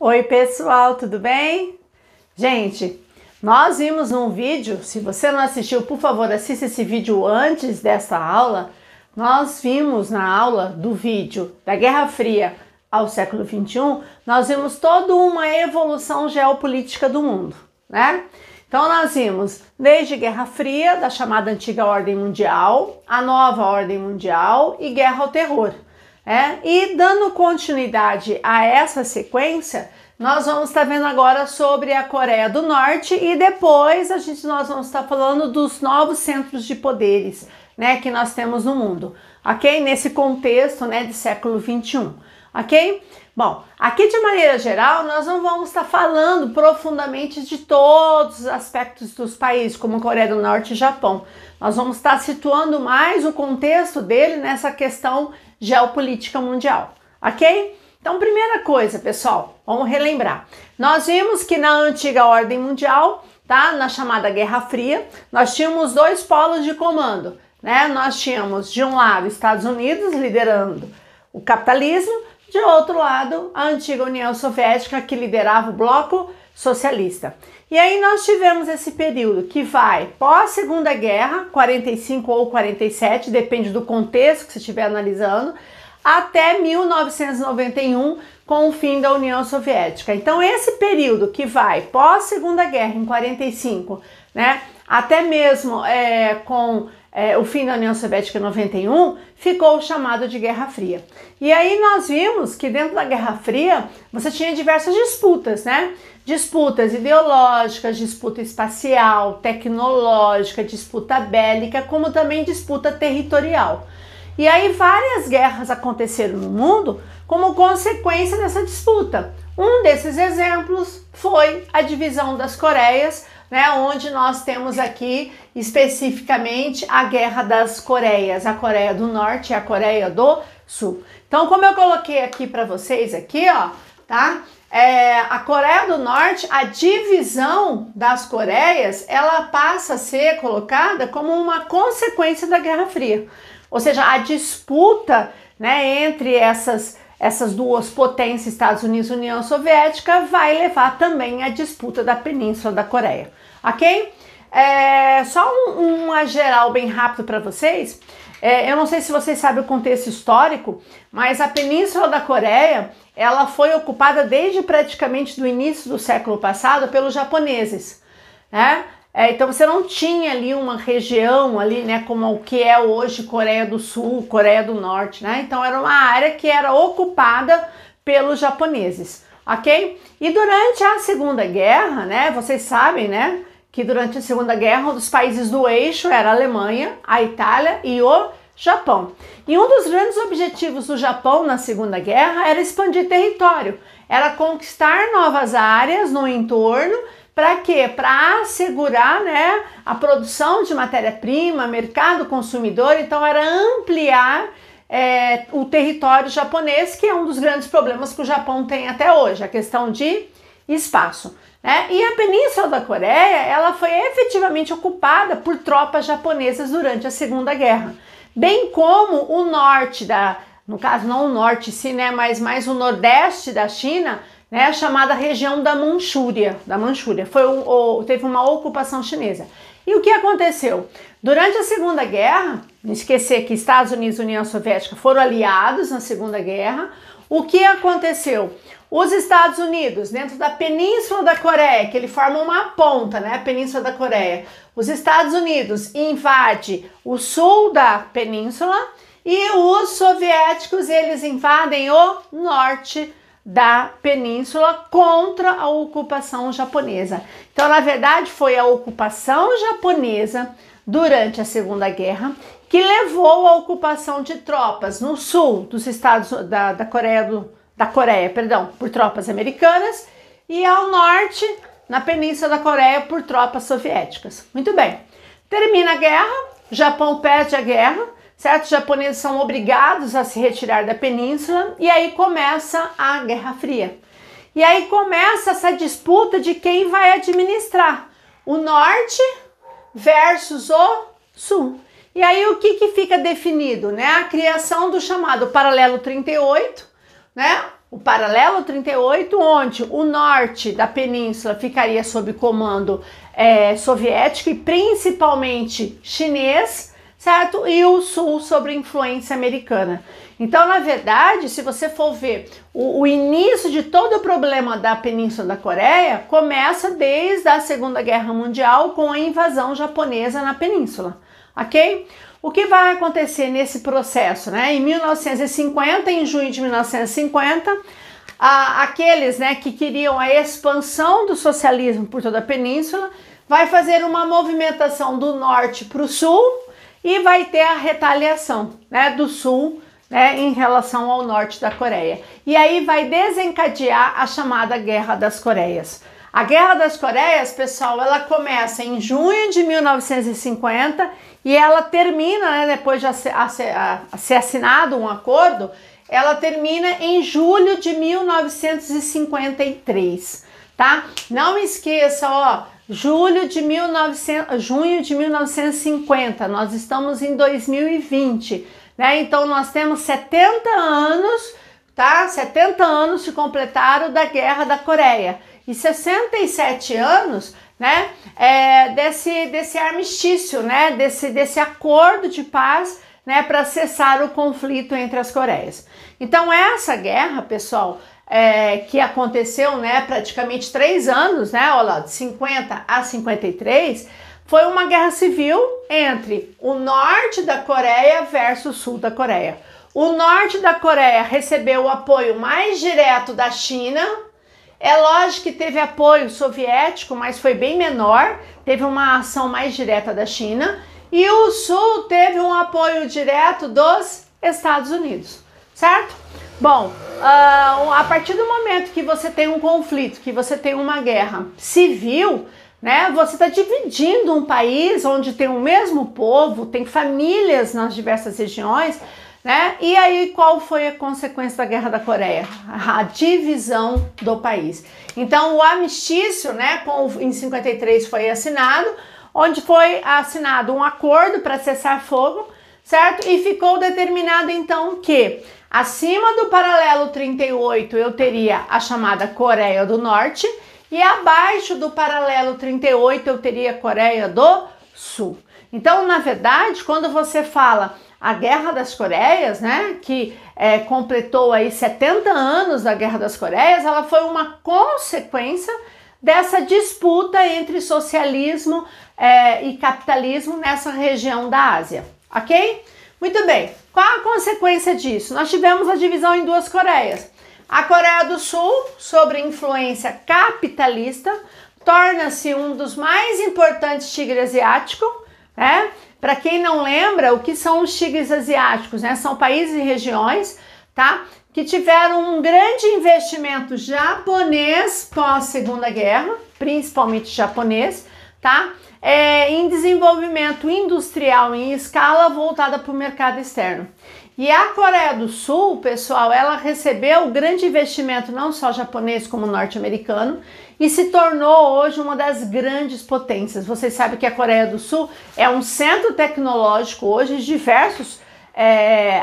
Oi pessoal, tudo bem? Gente, nós vimos num vídeo, se você não assistiu, por favor, assista esse vídeo antes dessa aula. Nós vimos na aula do vídeo da Guerra Fria ao século XXI, nós vimos toda uma evolução geopolítica do mundo, né? Então nós vimos desde Guerra Fria, da chamada Antiga Ordem Mundial, a Nova Ordem Mundial e Guerra ao Terror. E dando continuidade a essa sequência, nós vamos estar vendo agora sobre a Coreia do Norte e depois nós vamos estar falando dos novos centros de poderes, né, que nós temos no mundo, ok? Nesse contexto, né, de século XXI, ok? Bom, aqui de maneira geral, nós não vamos estar falando profundamente de todos os aspectos dos países, como Coreia do Norte e Japão. Nós vamos estar situando mais o contexto dele nessa questão geopolítica mundial, ok? Então, primeira coisa, pessoal, vamos relembrar. Nós vimos que na antiga ordem mundial, tá? Na chamada Guerra Fria, nós tínhamos dois polos de comando, né? Nós tínhamos, de um lado, Estados Unidos liderando o capitalismo, de outro lado, a antiga União Soviética, que liderava o bloco socialista. E aí nós tivemos esse período que vai pós-Segunda Guerra, 45 ou 47, depende do contexto que você estiver analisando, até 1991, com o fim da União Soviética. Então esse período que vai pós-Segunda Guerra, em 45, né, até mesmo com o fim da União Soviética em 91, ficou chamado de Guerra Fria. E aí nós vimos que dentro da Guerra Fria você tinha diversas disputas, né? Disputas ideológicas, disputa espacial, tecnológica, disputa bélica, como também disputa territorial. E aí várias guerras aconteceram no mundo como consequência dessa disputa. Um desses exemplos foi a divisão das Coreias, né, onde nós temos aqui especificamente a Guerra das Coreias, a Coreia do Norte e a Coreia do Sul. Então, como eu coloquei aqui para vocês aqui, ó, tá? A Coreia do Norte, a divisão das Coreias, ela passa a ser colocada como uma consequência da Guerra Fria. Ou seja, a disputa, né, entre essas duas potências, Estados Unidos e União Soviética, vai levar também à disputa da Península da Coreia, ok? Só uma geral bem rápido para vocês. Eu não sei se vocês sabem o contexto histórico, mas a Península da Coreia, ela foi ocupada desde praticamente do início do século passado pelos japoneses, né? Então você não tinha ali uma região ali, né, como o que é hoje Coreia do Sul, Coreia do Norte, né? Então era uma área que era ocupada pelos japoneses, ok? E durante a Segunda Guerra, né, vocês sabem, né, que durante a Segunda Guerra um dos países do eixo era a Alemanha, a Itália e o Japão. E um dos grandes objetivos do Japão na Segunda Guerra era expandir território, era conquistar novas áreas no entorno. Para quê? Para assegurar, né, a produção de matéria-prima, mercado consumidor. Então era ampliar o território japonês, que é um dos grandes problemas que o Japão tem até hoje, a questão de espaço, né? E a Península da Coreia, ela foi efetivamente ocupada por tropas japonesas durante a Segunda Guerra, bem como o norte no caso não o norte sim, né, mas mais o nordeste da China, né, chamada região da Manchúria. Teve uma ocupação chinesa. E o que aconteceu? Durante a Segunda Guerra, não esquecer que Estados Unidos e União Soviética foram aliados na Segunda Guerra, o que aconteceu? Os Estados Unidos, dentro da Península da Coreia, que ele forma uma ponta, né, a Península da Coreia, os Estados Unidos invadem o sul da península e os soviéticos, eles invadem o norte da península contra a ocupação japonesa. Então, na verdade, foi a ocupação japonesa durante a Segunda Guerra que levou à ocupação de tropas no sul dos estados da Coreia, por tropas americanas e ao norte, na Península da Coreia, por tropas soviéticas. Muito bem. Termina a guerra, o Japão perde a guerra, certo? Os japoneses são obrigados a se retirar da península e aí começa a Guerra Fria. E aí começa essa disputa de quem vai administrar o norte versus o sul. E aí o que fica definido, né? A criação do chamado Paralelo 38, né? o paralelo 38, onde o norte da península ficaria sob comando soviético e principalmente chinês, certo? E o sul sobre influência americana. Então, na verdade, se você for ver o início de todo o problema da Península da Coreia, começa desde a Segunda Guerra Mundial com a invasão japonesa na península, ok? O que vai acontecer nesse processo, né? Em 1950, em junho de 1950, aqueles, né, que queriam a expansão do socialismo por toda a península, vai fazer uma movimentação do norte para o sul e vai ter a retaliação, né, do sul, né, em relação ao norte da Coreia. E aí vai desencadear a chamada Guerra das Coreias. A Guerra das Coreias, pessoal, ela começa em junho de 1950 e ela termina, né, depois de ser assinado um acordo, ela termina em julho de 1953, tá? Não esqueça, ó, junho de 1950, nós estamos em 2020, né? Então nós temos 70 anos, tá? 70 anos se completaram da Guerra da Coreia e 67 anos, né, desse armistício, né, desse acordo de paz, né, para cessar o conflito entre as Coreias. Então essa guerra, pessoal, que aconteceu, né, praticamente 3 anos, né, olha lá, de 50 a 53, foi uma guerra civil entre o norte da Coreia versus o sul da Coreia. O norte da Coreia recebeu o apoio mais direto da China. É lógico que teve apoio soviético, mas foi bem menor, teve uma ação mais direta da China. E o sul teve um apoio direto dos Estados Unidos, certo? Bom, a partir do momento que você tem um conflito, que você tem uma guerra civil, né, você está dividindo um país onde tem o mesmo povo, tem famílias nas diversas regiões, né? E aí qual foi a consequência da Guerra da Coreia? A divisão do país. Então o armistício, né, em 53 foi assinado, onde foi assinado um acordo para cessar fogo, certo? E ficou determinado então que acima do paralelo 38 eu teria a chamada Coreia do Norte e abaixo do paralelo 38 eu teria a Coreia do Sul. Então, na verdade, quando você fala a Guerra das Coreias, né, que completou aí 70 anos da Guerra das Coreias, ela foi uma consequência dessa disputa entre socialismo e capitalismo nessa região da Ásia, ok? Muito bem, qual a consequência disso? Nós tivemos a divisão em 2 Coreias. A Coreia do Sul, sob influência capitalista, torna-se um dos mais importantes tigres asiáticos, né? Para quem não lembra, o que são os tigres asiáticos, né? São países e regiões, tá, que tiveram um grande investimento japonês pós Segunda Guerra, principalmente japonês, tá? Em desenvolvimento industrial em escala voltada para o mercado externo. E a Coreia do Sul, pessoal, ela recebeu grande investimento não só japonês como norte-americano e se tornou hoje uma das grandes potências. Vocês sabem que a Coreia do Sul é um centro tecnológico hoje de diversos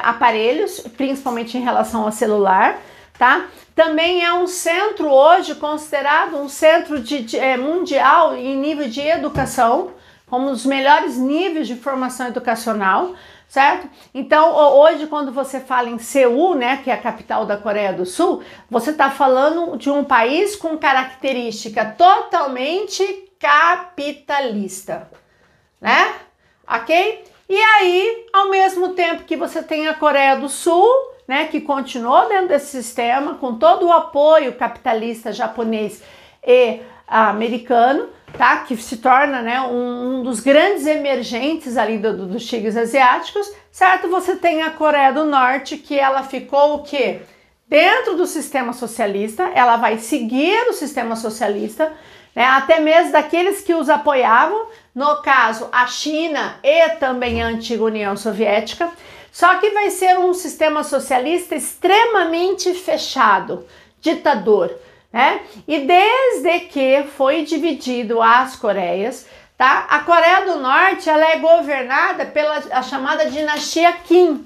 aparelhos, principalmente em relação ao celular, tá? Também é um centro hoje considerado um centro mundial em nível de educação, como um dos melhores níveis de formação educacional, certo? Então, hoje, quando você fala em Seul, né, que é a capital da Coreia do Sul, você está falando de um país com característica totalmente capitalista, né? Ok? E aí, ao mesmo tempo que você tem a Coreia do Sul, né, que continuou dentro desse sistema, com todo o apoio capitalista japonês e americano, tá, que se torna, né, um dos grandes emergentes ali dos tigres asiáticos, certo? Você tem a Coreia do Norte, que ela ficou o quê? Dentro do sistema socialista, ela vai seguir o sistema socialista, né, até mesmo daqueles que os apoiavam, no caso a China e também a antiga União Soviética, só que vai ser um sistema socialista extremamente fechado, ditador, né? E desde que foi dividido as Coreias, tá? A Coreia do Norte, ela é governada pela a chamada dinastia Kim,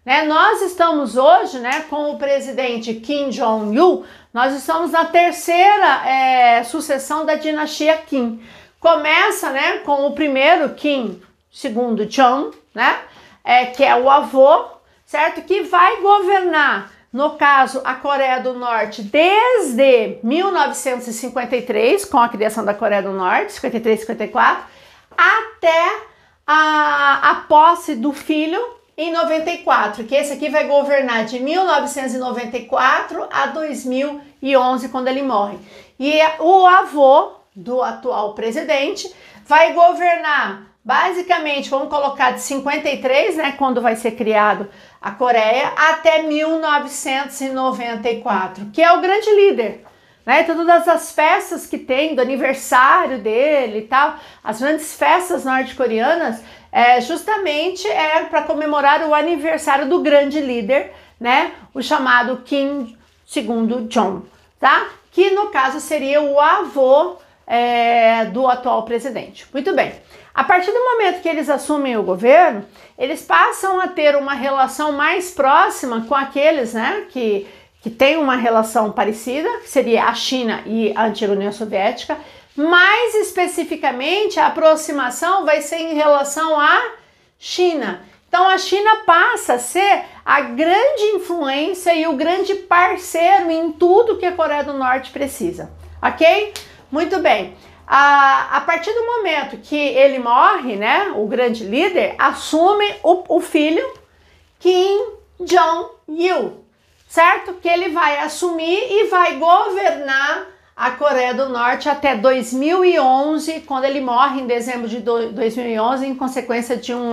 né? Nós estamos hoje, né, com o presidente Kim Jong-il, nós estamos na terceira sucessão da dinastia Kim. Começa, né, com o primeiro Kim, segundo Jong, né, que é o avô, certo? Que vai governar, no caso, a Coreia do Norte desde 1953, com a criação da Coreia do Norte, 53, 54, até a posse do filho em 94, que esse aqui vai governar de 1994 a 2011, quando ele morre. E o avô do atual presidente vai governar, basicamente, vamos colocar de 53, né, quando vai ser criado a Coreia, até 1994, que é o grande líder, né? Então, todas as festas que tem do aniversário dele e tal, as grandes festas norte-coreanas, justamente para comemorar o aniversário do grande líder, né? O chamado Kim II Jong, tá? Que no caso seria o avô do atual presidente. Muito bem. A partir do momento que eles assumem o governo, eles passam a ter uma relação mais próxima com aqueles, né, que têm uma relação parecida, que seria a China e a antiga União Soviética. Mais especificamente, a aproximação vai ser em relação à China. Então, a China passa a ser a grande influência e o grande parceiro em tudo que a Coreia do Norte precisa, ok? Muito bem. A partir do momento que ele morre, né, o grande líder, assume o filho Kim Jong-il, certo? Que ele vai assumir e vai governar a Coreia do Norte até 2011, quando ele morre em dezembro de 2011, em consequência de um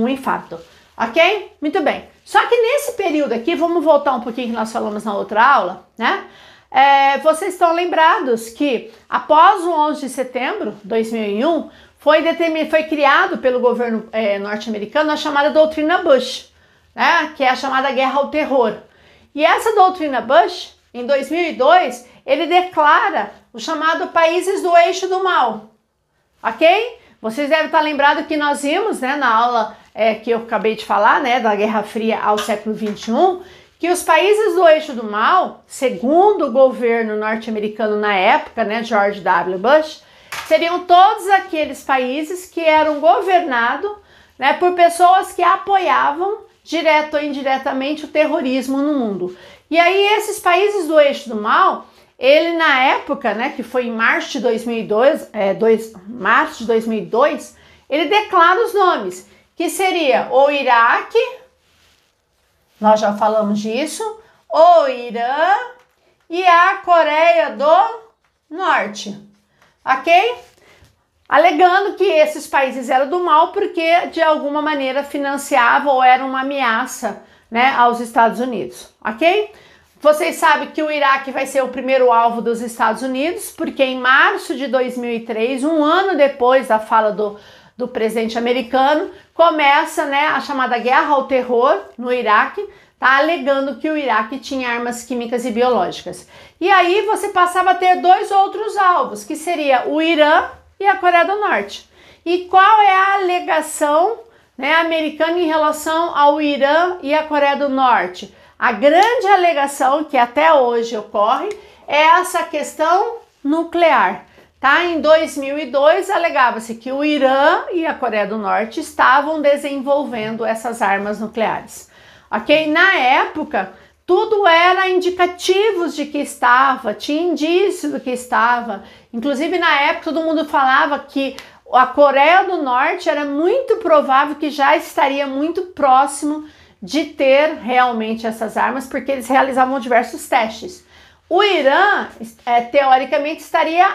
infarto, ok? Muito bem. Só que nesse período aqui, vamos voltar um pouquinho que nós falamos na outra aula, né? Vocês estão lembrados que após o 11 de setembro de 2001, foi criado pelo governo norte-americano a chamada doutrina Bush, né? Que é a chamada guerra ao terror. E essa doutrina Bush, em 2002, ele declara o chamado países do eixo do mal, ok? Vocês devem estar lembrados que nós vimos, né, na aula que eu acabei de falar, né, da Guerra Fria ao século XXI, que os países do eixo do mal, segundo o governo norte-americano na época, né, George W. Bush, seriam todos aqueles países que eram governados, né, por pessoas que apoiavam direto ou indiretamente o terrorismo no mundo. E aí esses países do eixo do mal, ele na época, né, que foi em março de 2002, ele declara os nomes, que seria o Iraque, nós já falamos disso, o Irã e a Coreia do Norte, ok? Alegando que esses países eram do mal porque de alguma maneira financiavam ou eram uma ameaça, né, aos Estados Unidos, ok? Vocês sabem que o Iraque vai ser o primeiro alvo dos Estados Unidos, porque em março de 2003, um ano depois da fala do presidente americano, começa, né, a chamada guerra ao terror no Iraque, tá, alegando que o Iraque tinha armas químicas e biológicas. E aí você passava a ter dois outros alvos, que seria o Irã e a Coreia do Norte. E qual é a alegação, né, americana em relação ao Irã e a Coreia do Norte? A grande alegação que até hoje ocorre é essa questão nuclear. Tá? Em 2002, alegava-se que o Irã e a Coreia do Norte estavam desenvolvendo essas armas nucleares. Ok? Na época, tudo era indicativos de que estava, tinha indício do que estava. Inclusive, na época, todo mundo falava que a Coreia do Norte era muito provável que já estaria muito próximo de ter realmente essas armas, porque eles realizavam diversos testes. O Irã, teoricamente, estaria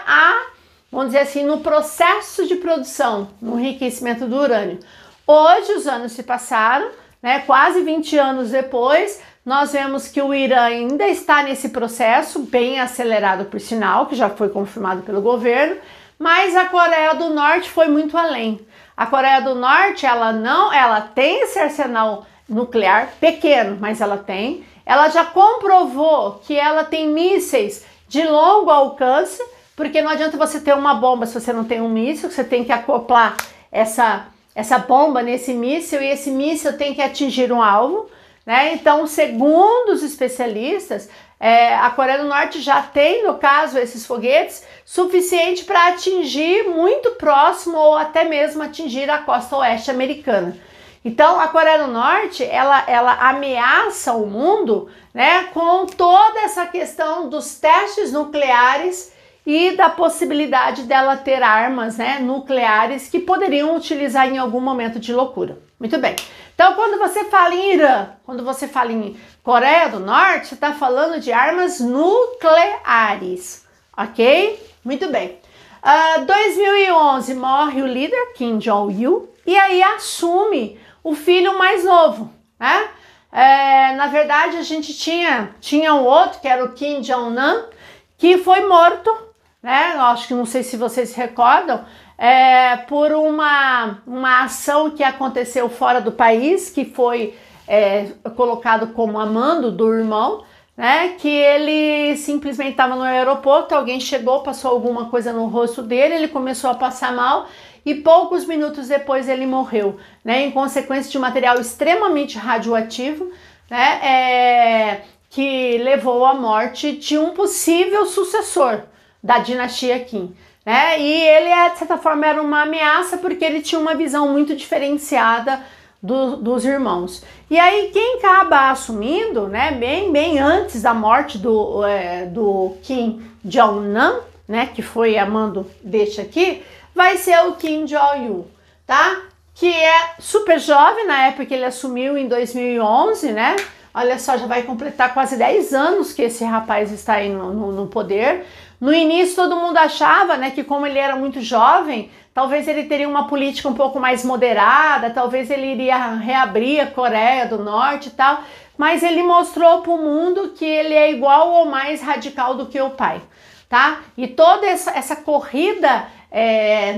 vamos dizer assim, no processo de produção, no enriquecimento do urânio. Hoje, os anos se passaram, né, quase 20 anos depois, nós vemos que o Irã ainda está nesse processo, bem acelerado por sinal, que já foi confirmado pelo governo, mas a Coreia do Norte foi muito além. A Coreia do Norte, ela tem esse arsenal nuclear pequeno, mas ela tem. Ela já comprovou que ela tem mísseis de longo alcance, porque não adianta você ter uma bomba se você não tem um míssil, você tem que acoplar essa bomba nesse míssil e esse míssil tem que atingir um alvo, né? Então, segundo os especialistas, a Coreia do Norte já tem, no caso, esses foguetes suficiente para atingir muito próximo ou até mesmo atingir a costa oeste americana. Então, a Coreia do Norte, ela ameaça o mundo, né, com toda essa questão dos testes nucleares e da possibilidade dela ter armas, né, nucleares que poderiam utilizar em algum momento de loucura. Muito bem. Então, quando você fala em Irã, quando você fala em Coreia do Norte, você está falando de armas nucleares, ok? Muito bem. 2011 morre o líder Kim Jong-il e aí assume o filho mais novo, né? Na verdade, a gente tinha um outro, que era o Kim Jong-un, que foi morto, né? Eu acho que não sei se vocês se recordam, por uma ação que aconteceu fora do país, que foi colocado como amando do irmão, né? Que ele simplesmente estava no aeroporto, alguém chegou, passou alguma coisa no rosto dele, ele começou a passar mal e poucos minutos depois ele morreu, né? Em consequência de um material extremamente radioativo, né? Que levou à morte de um possível sucessor da dinastia Kim, né? E ele, de certa forma, era uma ameaça porque ele tinha uma visão muito diferenciada dos irmãos. E aí quem acaba assumindo, né, bem antes da morte do Kim Jong-un, né, que foi amando deste aqui, vai ser o Kim Jong-il, tá? Que é super jovem, na época que ele assumiu em 2011, né? Olha só, já vai completar quase 10 anos que esse rapaz está aí no poder. No início todo mundo achava, né, que como ele era muito jovem, talvez ele teria uma política um pouco mais moderada, talvez ele iria reabrir a Coreia do Norte e tal, mas ele mostrou para o mundo que ele é igual ou mais radical do que o pai, tá? E toda essa corrida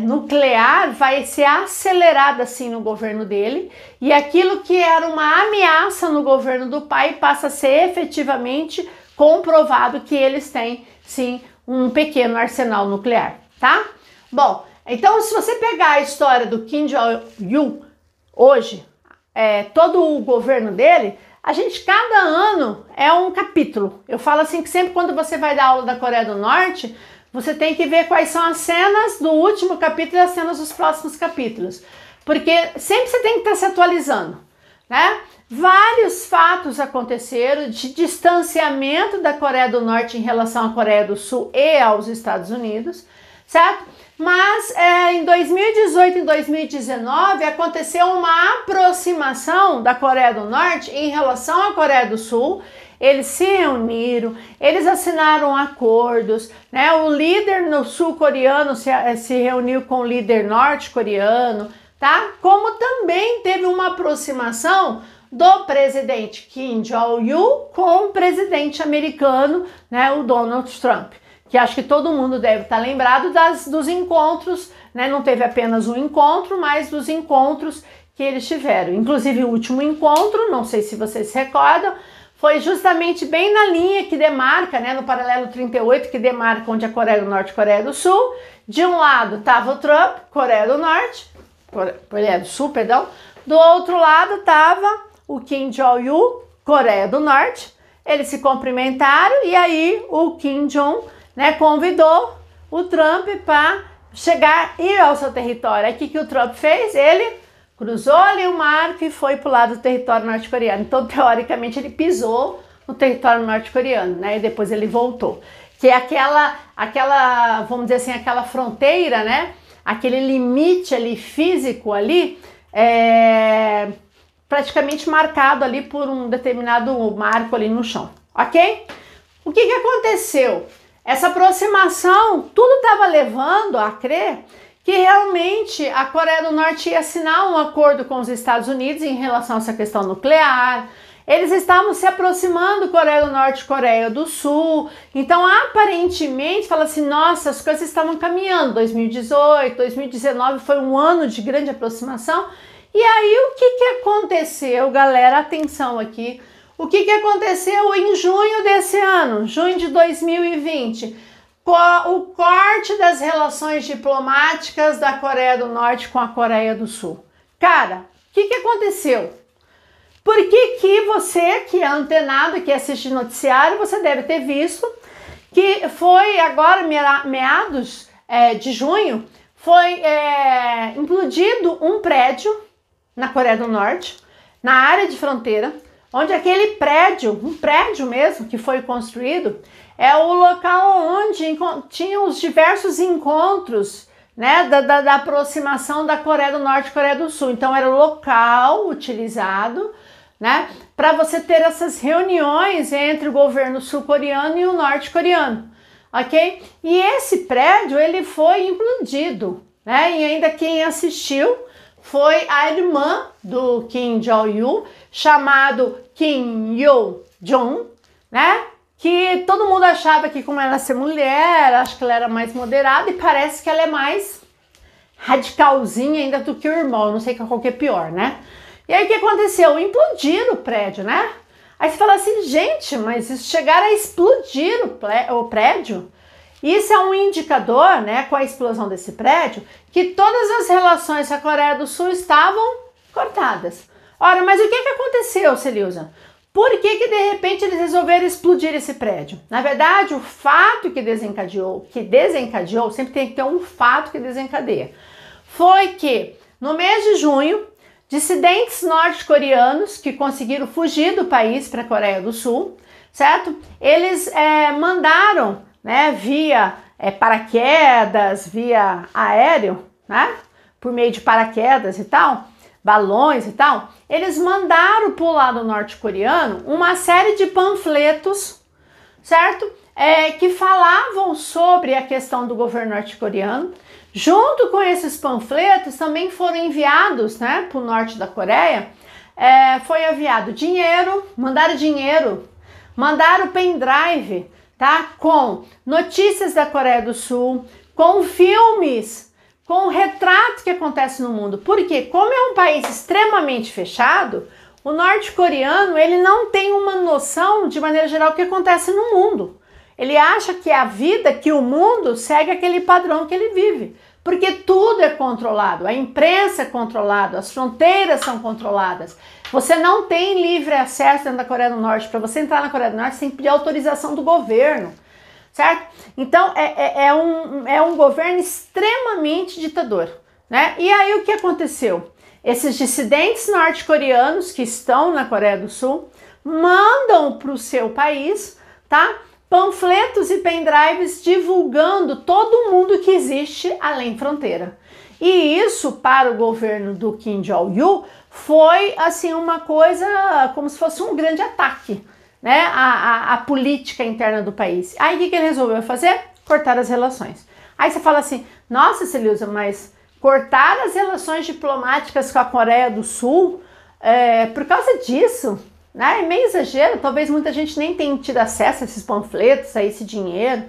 nuclear vai ser acelerada assim no governo dele, e aquilo que era uma ameaça no governo do pai passa a ser efetivamente comprovado que eles têm sim um pequeno arsenal nuclear, tá? Bom, então se você pegar a história do Kim Jong-il hoje, todo o governo dele, cada ano é um capítulo. Eu falo assim que sempre quando você vai dar aula da Coreia do Norte, você tem que ver quais são as cenas do último capítulo e as cenas dos próximos capítulos, porque sempre você tem que estar se atualizando, né? Vários fatos aconteceram de distanciamento da Coreia do Norte em relação à Coreia do Sul e aos Estados Unidos, certo? Mas em 2018 e 2019 aconteceu uma aproximação da Coreia do Norte em relação à Coreia do Sul. Eles se reuniram, eles assinaram acordos, né? O líder sul-coreano se reuniu com o líder norte-coreano, tá? Como também teve uma aproximação do presidente Kim Jong-il com o presidente americano, né? O Donald Trump, que acho que todo mundo deve estar lembrado dos encontros, né? Não teve apenas um encontro, mas dos encontros que eles tiveram. Inclusive o último encontro, não sei se vocês se recordam, foi justamente bem na linha que demarca, né, no paralelo 38, que demarca onde a Coreia do Norte e a Coreia do Sul. De um lado estava o Trump, Coreia do Norte, Coreia do Sul, perdão. Do outro lado estava o Kim Jong-il, Coreia do Norte. Eles se cumprimentaram e aí o Kim Jong, né, convidou o Trump para ir ao seu território. Aí o que o Trump fez? Ele cruzou ali o mar e foi para o lado do território norte-coreano. Então, teoricamente, ele pisou no território norte-coreano, né? E depois ele voltou. Que é aquela, vamos dizer assim, aquela fronteira, né? Aquele limite ali físico ali, praticamente marcado ali por um determinado marco ali no chão, ok? O que aconteceu? Essa aproximação, tudo estava levando a crer que realmente a Coreia do Norte ia assinar um acordo com os Estados Unidos em relação a essa questão nuclear. Eles estavam se aproximando, Coreia do Norte e Coreia do Sul. Então, aparentemente, fala assim, nossa, as coisas estavam caminhando. 2018, 2019 foi um ano de grande aproximação. E aí, o que aconteceu, galera? Atenção aqui. O que aconteceu em junho desse ano, junho de 2020? O corte das relações diplomáticas da Coreia do Norte com a Coreia do Sul. Cara, o que aconteceu? Por que você que é antenado, que assiste noticiário, você deve ter visto que foi agora, meados de junho, foi implodido um prédio na Coreia do Norte, na área de fronteira, onde aquele prédio, um prédio mesmo que foi construído, é o local onde tinham os diversos encontros, né, da aproximação da Coreia do Norte e Coreia do Sul. Então era o local utilizado, né, para você ter essas reuniões entre o governo sul-coreano e o norte-coreano, ok? E esse prédio, ele foi implodido, né, e ainda quem assistiu foi a irmã do Kim Jong-il, chamado Kim Yo-jong, né, que todo mundo achava que como ela ser mulher, acho que ela era mais moderada, e parece que ela é mais radicalzinha ainda do que o irmão, não sei qual que é pior, né? E aí o que aconteceu? Implodiram o prédio, né? Aí você fala assim, gente, mas isso chegaram a explodir o prédio. Isso é um indicador, né, com a explosão desse prédio, que todas as relações com a Coreia do Sul estavam cortadas. Ora, mas o que aconteceu, Celilza? Por que de repente eles resolveram explodir esse prédio? Na verdade, o fato que desencadeou, sempre tem que ter um fato que desencadeia, foi que no mês de junho, dissidentes norte-coreanos que conseguiram fugir do país para a Coreia do Sul, certo? Eles mandaram, né, via paraquedas, via aéreo, né, por meio de paraquedas e tal, balões e tal, eles mandaram para o lado norte-coreano uma série de panfletos, certo? Que falavam sobre a questão do governo norte-coreano. Junto com esses panfletos também foram enviados, né, para o norte da Coreia, foi enviado dinheiro, mandaram pendrive, tá, com notícias da Coreia do Sul, com filmes, com o retrato que acontece no mundo. Porque como é um país extremamente fechado, o norte-coreano ele não tem uma noção de maneira geral do que acontece no mundo. Ele acha que a vida, que o mundo segue aquele padrão que ele vive. Porque tudo é controlado, a imprensa é controlada, as fronteiras são controladas. Você não tem livre acesso dentro da Coreia do Norte. Para você entrar na Coreia do Norte, você tem que pedir autorização do governo, certo? Então, é um governo extremamente ditador, né? E aí, o que aconteceu? Esses dissidentes norte-coreanos que estão na Coreia do Sul mandam para o seu país, tá, panfletos e pendrives divulgando todo mundo que existe além fronteira. E isso para o governo do Kim Jong-il foi assim uma coisa como se fosse um grande ataque, né, a política interna do país. Aí o que ele resolveu fazer? Cortar as relações. Aí você fala assim, nossa, Celilza, mas cortar as relações diplomáticas com a Coreia do Sul por causa disso, né? É meio exagero, talvez muita gente nem tenha tido acesso a esses panfletos, a esse dinheiro.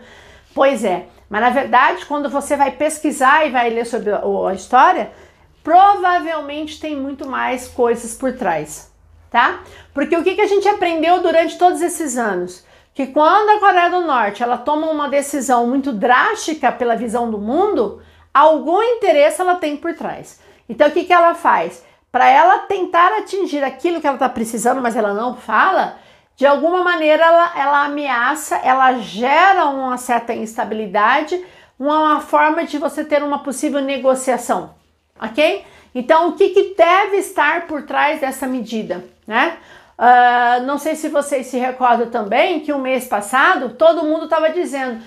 Pois é, mas na verdade, quando você vai pesquisar e vai ler sobre a história, provavelmente tem muito mais coisas por trás, tá? Porque o que a gente aprendeu durante todos esses anos? Que quando a Coreia do Norte ela toma uma decisão muito drástica pela visão do mundo, algum interesse ela tem por trás. Então o que ela faz? Para ela tentar atingir aquilo que ela está precisando, mas ela não fala, de alguma maneira ela ameaça, ela gera uma certa instabilidade, uma forma de você ter uma possível negociação, ok? Então, o que deve estar por trás dessa medida, né? Não sei se vocês se recordam também que o mês passado todo mundo estava dizendo,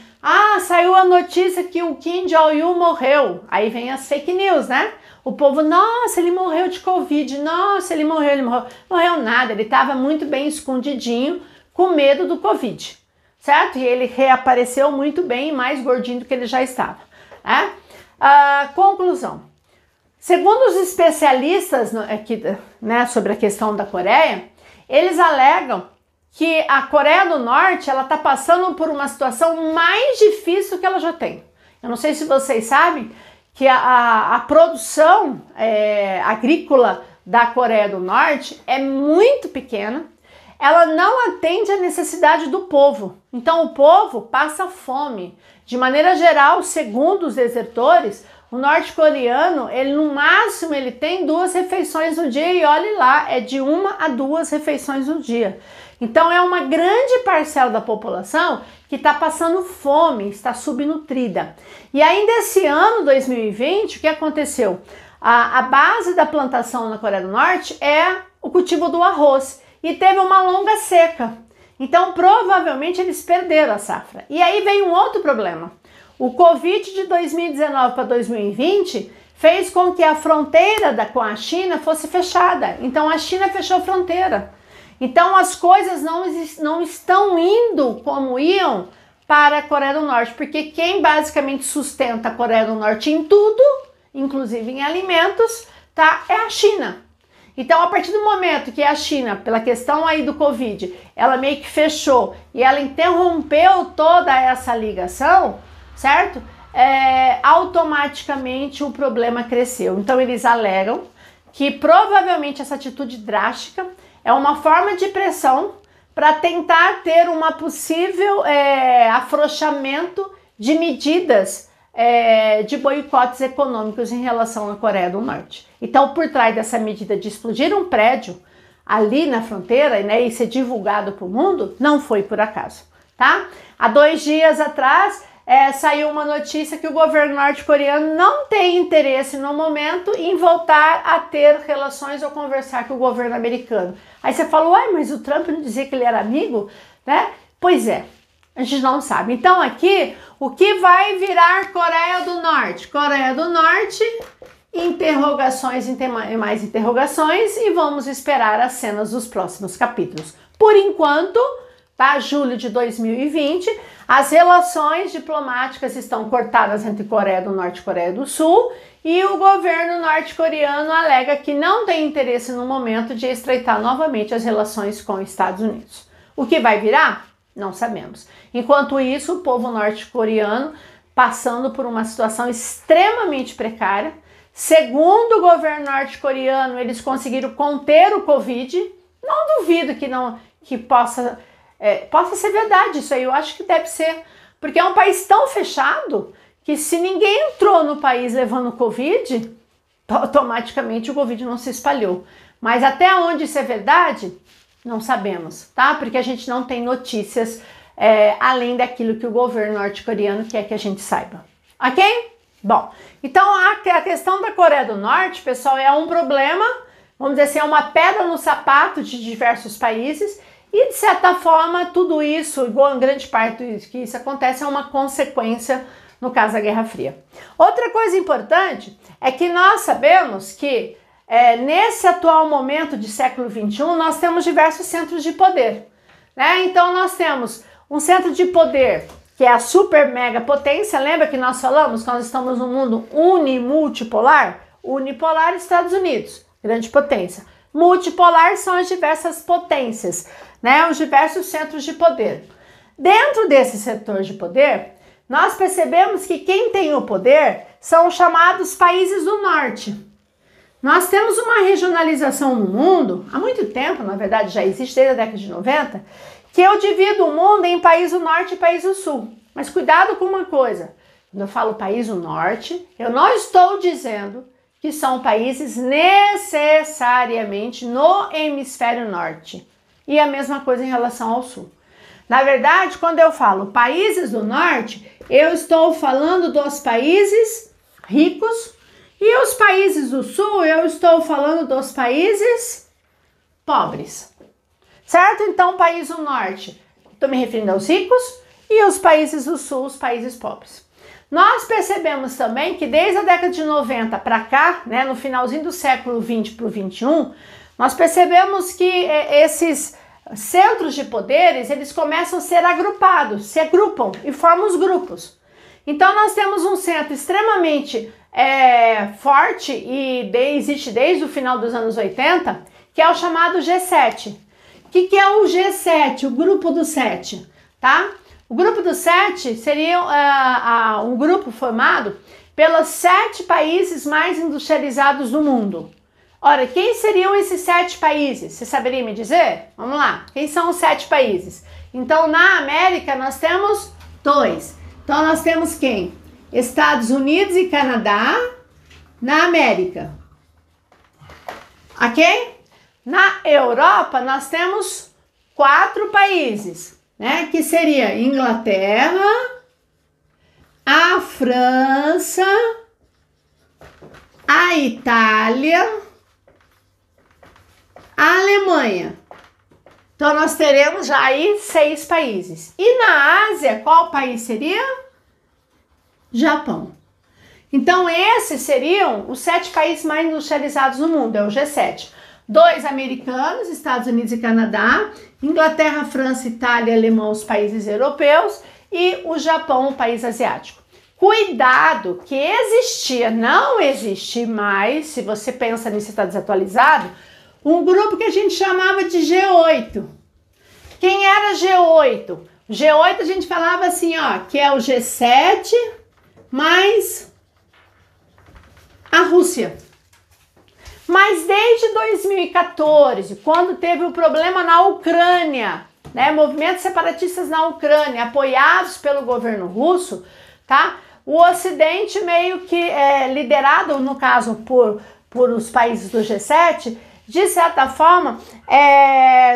saiu a notícia que o Kim Jong-il morreu. Aí vem as fake news, né? O povo, nossa, ele morreu de Covid, nossa, ele morreu. Morreu nada, ele estava muito bem escondidinho, com medo do Covid, certo? E ele reapareceu muito bem, mais gordinho do que ele já estava, né? Conclusão. Segundo os especialistas aqui, né, sobre a questão da Coreia, eles alegam que a Coreia do Norte ela está passando por uma situação mais difícil que ela já tem. Eu não sei se vocês sabem que a produção agrícola da Coreia do Norte é muito pequena, ela não atende à necessidade do povo. Então o povo passa fome. De maneira geral, segundo os desertores, O norte-coreano, ele no máximo, ele tem 2 refeições no dia e olhe lá, é de 1 a 2 refeições no dia. Então é uma grande parcela da população que está passando fome, está subnutrida. E ainda esse ano, 2020, o que aconteceu? A base da plantação na Coreia do Norte é o cultivo do arroz e teve uma longa seca. Então provavelmente eles perderam a safra. E aí vem um outro problema. O Covid de 2019 para 2020 fez com que a fronteira com a China fosse fechada. Então a China fechou a fronteira. Então as coisas não estão indo como iam para a Coreia do Norte, porque quem basicamente sustenta a Coreia do Norte em tudo, inclusive em alimentos, tá, é a China. Então a partir do momento que a China, pela questão aí do Covid, ela meio que fechou e ela interrompeu toda essa ligação, certo? Automaticamente o problema cresceu. Então eles alegam que provavelmente essa atitude drástica é uma forma de pressão para tentar ter uma possível afrouxamento de medidas de boicotes econômicos em relação à Coreia do Norte. Então, por trás dessa medida de explodir um prédio ali na fronteira, né, e ser divulgado para o mundo, não foi por acaso, tá? Há 2 dias atrás, saiu uma notícia que o governo norte-coreano não tem interesse no momento em voltar a ter relações ou conversar com o governo americano. Aí você falou, uai, mas o Trump não dizia que ele era amigo, né? Pois é, a gente não sabe. Então aqui, o que vai virar Coreia do Norte? Coreia do Norte, interrogações e mais interrogações, e vamos esperar as cenas dos próximos capítulos. Por enquanto, tá? Julho de 2020, as relações diplomáticas estão cortadas entre Coreia do Norte e Coreia do Sul, e o governo norte-coreano alega que não tem interesse no momento de estreitar novamente as relações com os Estados Unidos. O que vai virar? Não sabemos. Enquanto isso, o povo norte-coreano passando por uma situação extremamente precária. Segundo o governo norte-coreano, eles conseguiram conter o Covid. Não duvido que possa ser verdade isso aí, eu acho que deve ser, porque é um país tão fechado que se ninguém entrou no país levando Covid, automaticamente o Covid não se espalhou. Mas até onde isso é verdade, não sabemos, tá? Porque a gente não tem notícias além daquilo que o governo norte-coreano quer que a gente saiba, ok? Bom, então a questão da Coreia do Norte, pessoal, é um problema, vamos dizer assim, é uma pedra no sapato de diversos países. E, de certa forma, tudo isso, igual em grande parte que isso acontece, é uma consequência, no caso da Guerra Fria. Outra coisa importante é que nós sabemos que, nesse atual momento de século XXI, nós temos diversos centros de poder, né? Então, nós temos um centro de poder que é a super mega potência. Lembra que nós falamos que nós estamos num mundo unimultipolar? Unipolar, Estados Unidos, grande potência. Multipolar são as diversas potências, né? Os diversos centros de poder. Dentro desse setor de poder, nós percebemos que quem tem o poder são os chamados países do norte. Nós temos uma regionalização no mundo, há muito tempo, na verdade já existe desde a década de 90, que eu divido o mundo em país do norte e país do sul. Mas cuidado com uma coisa, quando eu falo país do norte, eu não estou dizendo que são países necessariamente no hemisfério norte. E a mesma coisa em relação ao sul. Na verdade, quando eu falo países do norte, eu estou falando dos países ricos, e os países do sul, eu estou falando dos países pobres. Certo? Então, o país do norte, estou me referindo aos ricos, e os países do sul, os países pobres. Nós percebemos também que desde a década de 90 para cá, né, no finalzinho do século 20 para o 21, nós percebemos que esses centros de poderes, eles começam a ser agrupados, se agrupam e formam os grupos. Então nós temos um centro extremamente forte e existe desde o final dos anos 80, que é o chamado G7. O que é o G7? O grupo dos 7, tá? O grupo dos 7 seria um grupo formado pelos 7 países mais industrializados do mundo. Ora, quem seriam esses 7 países? Você saberia me dizer? Vamos lá. Quem são os 7 países? Então, na América, nós temos 2. Então, nós temos quem? Estados Unidos e Canadá na América. Ok? Na Europa, nós temos 4 países, né? Que seria Inglaterra, a França, a Itália, a Alemanha. Então, nós teremos já aí 6 países. E na Ásia, qual país seria? Japão. Então, esses seriam os 7 países mais industrializados no mundo, é o G7. 2 americanos, Estados Unidos e Canadá, Inglaterra, França, Itália, Alemanha, os países europeus, e o Japão, o país asiático. Cuidado, que existia, não existe mais, se você pensa nisso, está desatualizado, um grupo que a gente chamava de G8. Quem era G8? G8 a gente falava assim, ó, que é o G7 mais a Rússia. Mas desde 2014, quando teve o problema na Ucrânia, né, movimentos separatistas na Ucrânia, apoiados pelo governo russo, tá? O Ocidente meio que liderado, no caso, por os países do G7, de certa forma,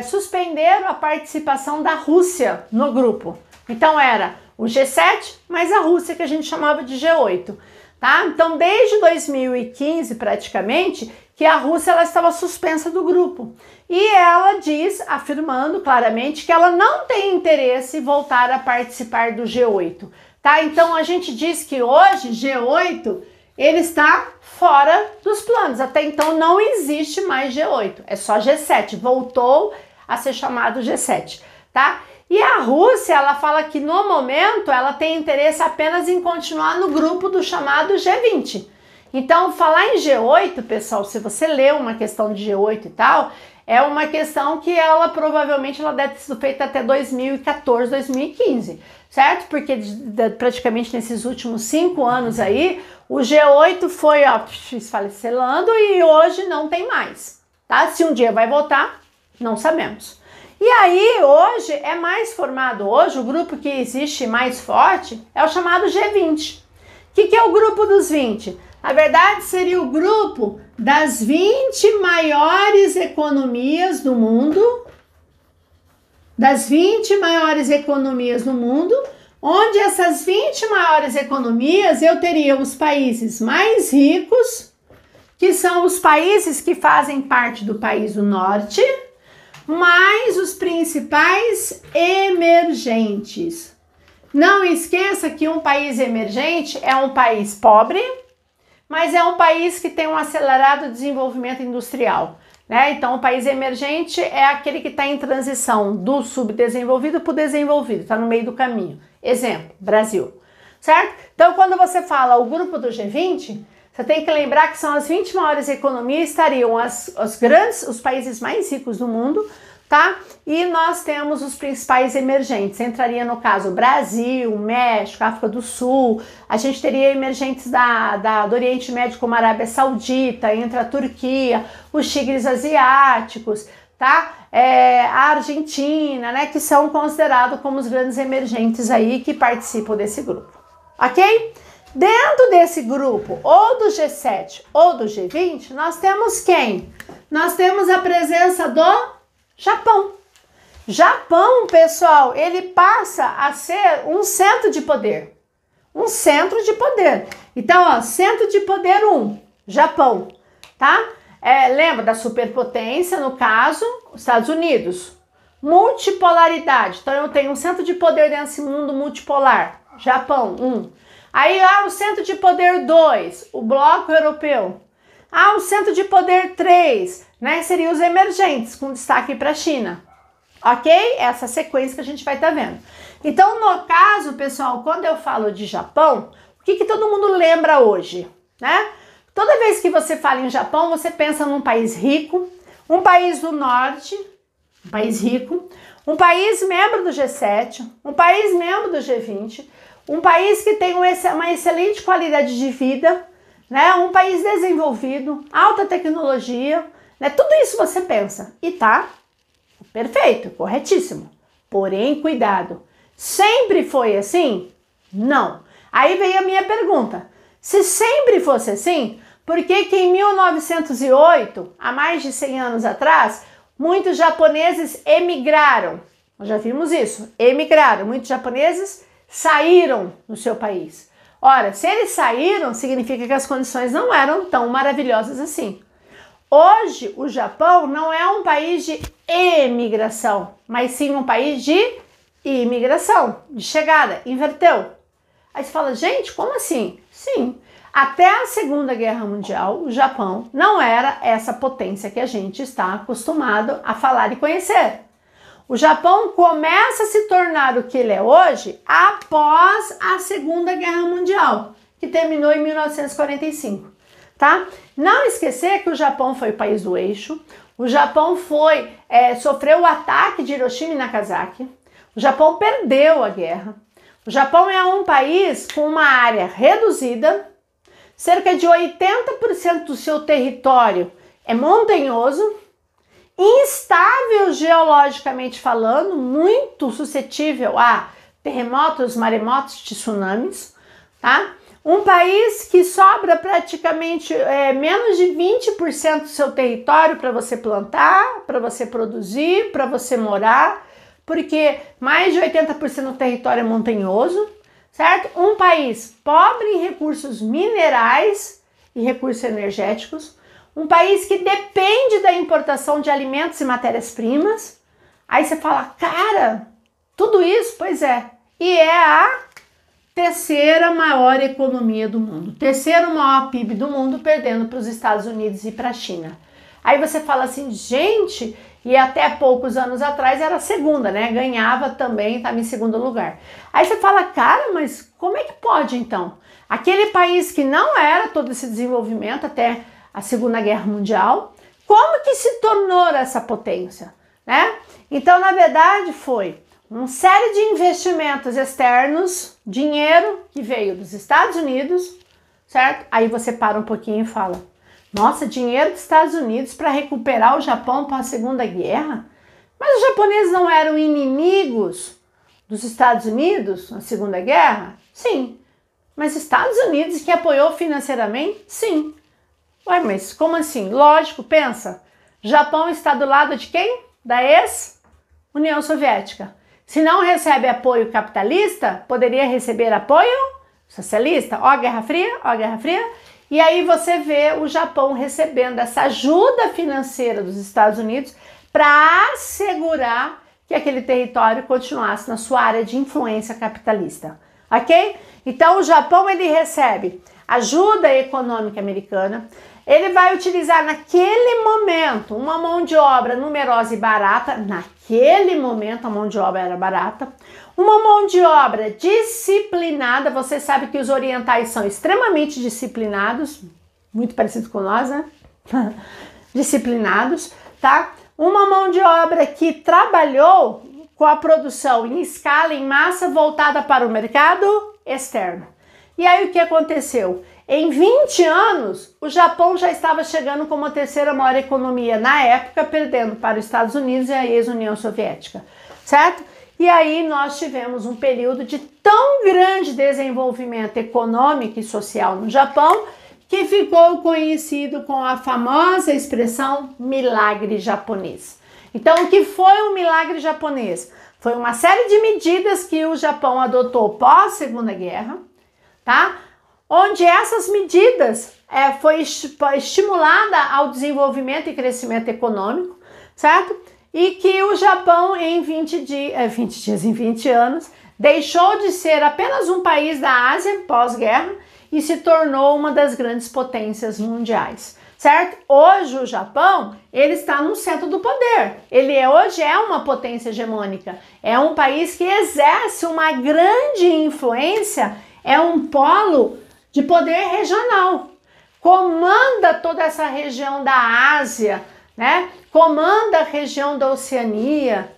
suspenderam a participação da Rússia no grupo. Então era o G7 mais a Rússia, que a gente chamava de G8. Tá? Então, desde 2015, praticamente, que a Rússia ela estava suspensa do grupo. E ela diz, afirmando claramente, que ela não tem interesse em voltar a participar do G8. Tá? Então, a gente diz que hoje, G8, ele está fora dos planos. Até então, não existe mais G8. É só G7. Voltou a ser chamado G7. Tá? E a Rússia, ela fala que no momento ela tem interesse apenas em continuar no grupo do chamado G20. Então, falar em G8, pessoal, se você lê uma questão de G8 e tal, é uma questão que ela provavelmente ela deve ter sido feita até 2014, 2015, certo? Porque praticamente nesses últimos 5 anos aí, o G8 foi esfacelando e hoje não tem mais, tá? Se um dia vai voltar, não sabemos. E aí, hoje, é mais formado, hoje, o grupo que existe mais forte é o chamado G20. O que é o grupo dos 20? Na verdade, seria o grupo das 20 maiores economias do mundo, onde essas 20 maiores economias, eu teria os países mais ricos, que são os países que fazem parte do país do norte, mais os principais emergentes. Não esqueça que um país emergente é um país pobre, mas é um país que tem um acelerado desenvolvimento industrial, né? Então, o país emergente é aquele que está em transição do subdesenvolvido para o desenvolvido, está no meio do caminho. Exemplo, Brasil, certo? Então, quando você fala o grupo do G20, você tem que lembrar que são as 20 maiores economias, estariam os países mais ricos do mundo, tá? E nós temos os principais emergentes. Entraria no caso Brasil, México, África do Sul. A gente teria emergentes do Oriente Médio, como a Arábia Saudita, entra a Turquia, os tigres asiáticos, tá? A Argentina, né? Que são considerados como os grandes emergentes aí que participam desse grupo, ok? Dentro desse grupo, ou do G7 ou do G20, nós temos quem? Nós temos a presença do Japão. Japão, pessoal, ele passa a ser um centro de poder. Um centro de poder. Então, ó, centro de poder 1, Japão, tá? Lembra da superpotência, no caso, os Estados Unidos. Multipolaridade. Então, eu tenho um centro de poder desse mundo multipolar. Japão, 1. Aí, o centro de poder 2, o bloco europeu. O centro de poder 3, né, seriam os emergentes, com destaque para a China. Ok? Essa sequência que a gente vai estar vendo. Então, no caso, pessoal, quando eu falo de Japão, o que todo mundo lembra hoje, né? Toda vez que você fala em Japão, você pensa num país rico, um país do norte, um país rico, um país membro do G7, um país membro do G20, um país que tem uma excelente qualidade de vida, né? Um país desenvolvido, alta tecnologia, né? Tudo isso você pensa e tá perfeito, corretíssimo. Porém, cuidado, sempre foi assim? Não. Aí veio a minha pergunta. Se sempre fosse assim, por que que em 1908, há mais de 100 anos atrás, muitos japoneses emigraram? Nós já vimos isso, emigraram. Muitos japoneses saíram do seu país. Ora, se eles saíram, significa que as condições não eram tão maravilhosas assim. Hoje, o Japão não é um país de emigração, mas sim um país de imigração, de chegada, inverteu. Aí você fala, gente, como assim? Sim, até a Segunda Guerra Mundial, o Japão não era essa potência que a gente está acostumado a falar e conhecer. O Japão começa a se tornar o que ele é hoje após a Segunda Guerra Mundial, que terminou em 1945, tá? Não esquecer que o Japão foi o país do eixo, o Japão sofreu o ataque de Hiroshima e Nagasaki, o Japão perdeu a guerra, o Japão é um país com uma área reduzida, cerca de 80% do seu território é montanhoso, instável geologicamente falando, muito suscetível a terremotos, maremotos, tsunamis, tá? Um país que sobra praticamente menos de 20% do seu território para você plantar, para você produzir, para você morar, porque mais de 80% do território é montanhoso, certo? Um país pobre em recursos minerais e recursos energéticos, um país que depende da importação de alimentos e matérias-primas. Aí você fala, cara, tudo isso? Pois é. E é a terceira maior economia do mundo, terceiro maior PIB do mundo, perdendo para os Estados Unidos e para a China. Aí você fala assim, gente, e até poucos anos atrás era a segunda, né? Ganhava também, estava em segundo lugar. Aí você fala, cara, mas como é que pode então? Aquele país que não era todo esse desenvolvimento até a Segunda Guerra Mundial, como que se tornou essa potência, né? Então, na verdade, foi uma série de investimentos externos, dinheiro que veio dos Estados Unidos, certo? Aí você para um pouquinho e fala, nossa, dinheiro dos Estados Unidos para recuperar o Japão para a Segunda Guerra? Mas os japoneses não eram inimigos dos Estados Unidos na Segunda Guerra? Sim. Mas Estados Unidos que apoiou financeiramente? Sim. Ué, mas como assim? Lógico, pensa. Japão está do lado de quem? Da ex-União Soviética. Se não recebe apoio capitalista, poderia receber apoio socialista. Ó a Guerra Fria, ó a Guerra Fria. E aí você vê o Japão recebendo essa ajuda financeira dos Estados Unidos para assegurar que aquele território continuasse na sua área de influência capitalista. Ok? Então o Japão ele recebe ajuda econômica americana, ele vai utilizar naquele momento uma mão de obra numerosa e barata, naquele momento a mão de obra era barata, uma mão de obra disciplinada, você sabe que os orientais são extremamente disciplinados, muito parecido com nós, né? Disciplinados, tá? Uma mão de obra que trabalhou com a produção em escala, em massa, voltada para o mercado externo. E aí o que aconteceu? Em 20 anos, o Japão já estava chegando como a terceira maior economia na época, perdendo para os Estados Unidos e a ex-União Soviética, certo? E aí nós tivemos um período de tão grande desenvolvimento econômico e social no Japão, que ficou conhecido com a famosa expressão milagre japonês. Então, o que foi o milagre japonês? Foi uma série de medidas que o Japão adotou pós Segunda Guerra, tá? Onde essas medidas foi estimulada ao desenvolvimento e crescimento econômico, certo? E que o Japão em 20 anos deixou de ser apenas um país da Ásia pós-guerra e se tornou uma das grandes potências mundiais, certo? Hoje o Japão, ele está no centro do poder. Ele hoje é uma potência hegemônica. É um país que exerce uma grande influência, é um polo de poder regional, comanda toda essa região da Ásia, né? Comanda a região da Oceania,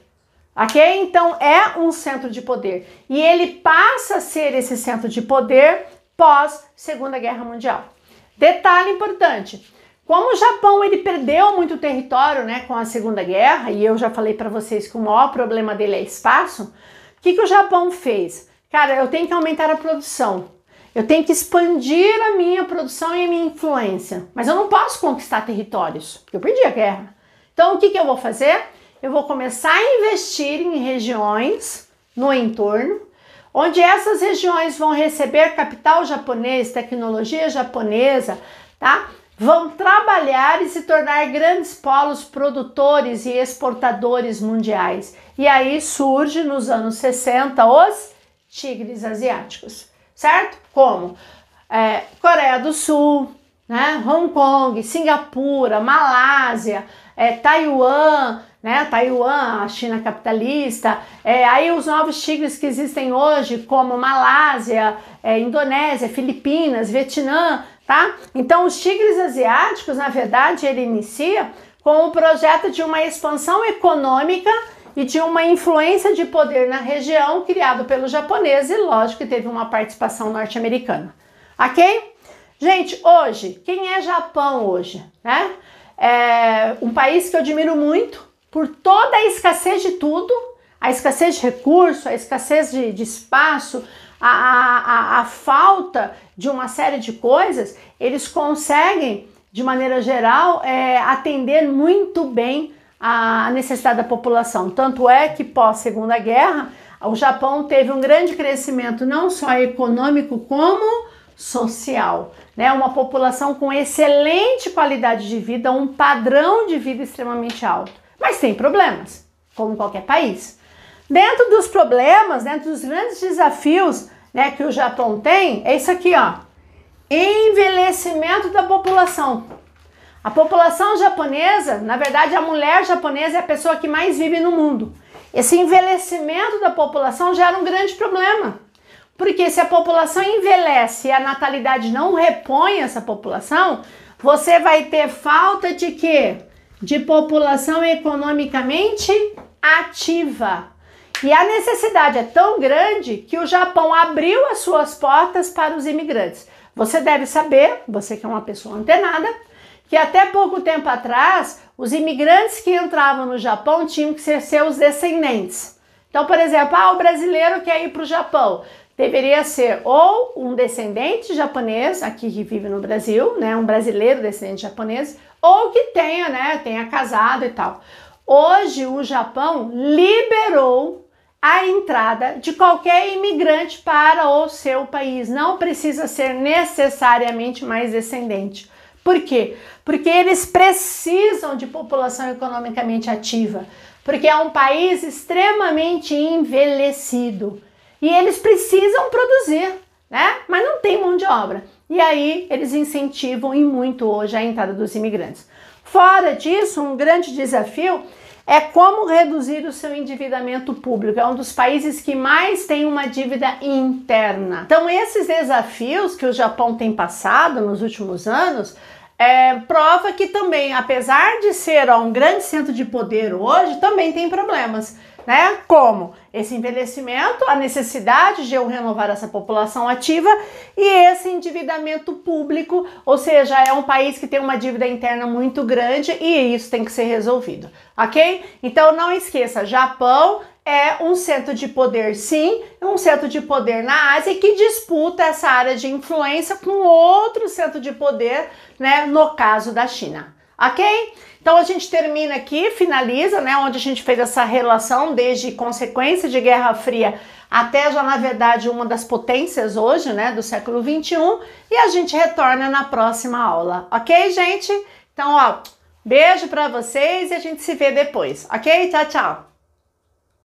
ok? Então é um centro de poder e ele passa a ser esse centro de poder pós Segunda Guerra Mundial. Detalhe importante, como o Japão ele perdeu muito território, né, com a Segunda Guerra, e eu já falei para vocês que o maior problema dele é espaço, o que o Japão fez? Cara, eu tenho que aumentar a produção. Eu tenho que expandir a minha produção e a minha influência. Mas eu não posso conquistar territórios, porque eu perdi a guerra. Então, o que eu vou fazer? Eu vou começar a investir em regiões no entorno, onde essas regiões vão receber capital japonês, tecnologia japonesa, tá? Vão trabalhar e se tornar grandes polos produtores e exportadores mundiais. E aí surge nos anos 60 os tigres asiáticos, certo? Como Coreia do Sul, né? Hong Kong, Singapura, Malásia, Taiwan, né? Taiwan, a China capitalista, aí os novos tigres que existem hoje, como Malásia, Indonésia, Filipinas, Vietnã, tá? Então os tigres asiáticos, na verdade, ele inicia com o projeto de uma expansão econômica e de uma influência de poder na região criado pelo japonês e lógico que teve uma participação norte-americana, ok? Gente, hoje, quem é Japão hoje, né? É um país que eu admiro muito por toda a escassez de tudo, a escassez de recurso, a escassez de espaço, a falta de uma série de coisas, eles conseguem, de maneira geral, atender muito bem a necessidade da população. Tanto é que pós Segunda Guerra, o Japão teve um grande crescimento não só econômico como social, né? Uma população com excelente qualidade de vida, um padrão de vida extremamente alto. Mas tem problemas, como qualquer país. Dentro dos problemas, dentro dos grandes desafios, né, que o Japão tem, é isso aqui, ó. Envelhecimento da população. A população japonesa, na verdade, a mulher japonesa é a pessoa que mais vive no mundo. Esse envelhecimento da população gera um grande problema. Porque se a população envelhece e a natalidade não repõe essa população, você vai ter falta de quê? De população economicamente ativa. E a necessidade é tão grande que o Japão abriu as suas portas para os imigrantes. Você deve saber, você que é uma pessoa antenada, que até pouco tempo atrás, os imigrantes que entravam no Japão tinham que ser seus descendentes. Então, por exemplo, o brasileiro quer ir para o Japão. Deveria ser ou um descendente japonês, aqui que vive no Brasil, né, um brasileiro descendente japonês, ou que tenha casado e tal. Hoje o Japão liberou a entrada de qualquer imigrante para o seu país. Não precisa ser necessariamente mais descendente. Por quê? Porque eles precisam de população economicamente ativa, porque é um país extremamente envelhecido. E eles precisam produzir, né? Mas não tem mão de obra. E aí eles incentivam e muito hoje a entrada dos imigrantes. Fora disso, um grande desafio é como reduzir o seu endividamento público. É um dos países que mais tem uma dívida interna. Então esses desafios que o Japão tem passado nos últimos anos prova que também, apesar de ser um grande centro de poder hoje, também tem problemas. Né? Como esse envelhecimento, a necessidade de eu renovar essa população ativa e esse endividamento público, ou seja, é um país que tem uma dívida interna muito grande e isso tem que ser resolvido, ok? Então não esqueça, Japão é um centro de poder, sim, um centro de poder na Ásia que disputa essa área de influência com outro centro de poder, né, no caso da China. Ok? Então a gente termina aqui, finaliza, né, onde a gente fez essa relação desde consequência de Guerra Fria até já, na verdade, uma das potências hoje, né, do século XXI, e a gente retorna na próxima aula, ok, gente? Então, ó, beijo pra vocês e a gente se vê depois, ok? Tchau, tchau!